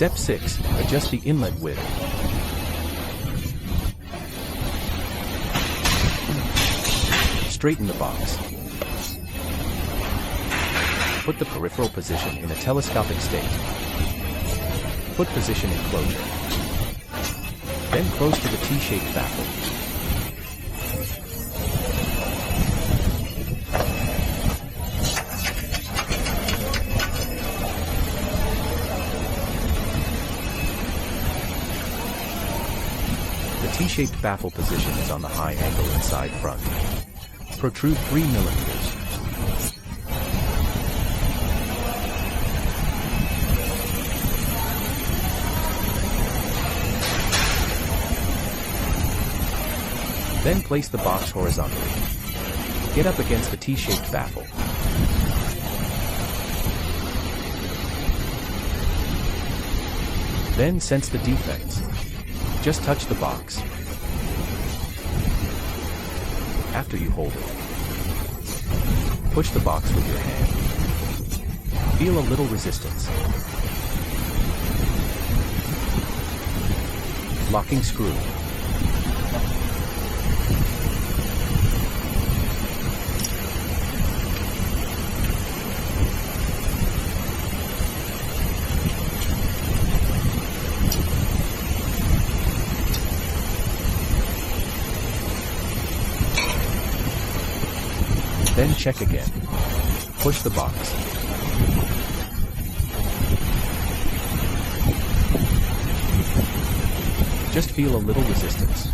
Step 6. Adjust the inlet width. Straighten the box. Put the peripheral position in a telescopic state. Put position in closure. Then close to the T-shaped baffle. The T-shaped baffle position is on the high angle inside front. Protrude 3 millimeters. Then place the box horizontally. Get up against the T-shaped baffle. Then sense the defects. Just touch the box. After you hold it, push the box with your hand. Feel a little resistance. Locking screw. Then check again. Push the box. Just feel a little resistance.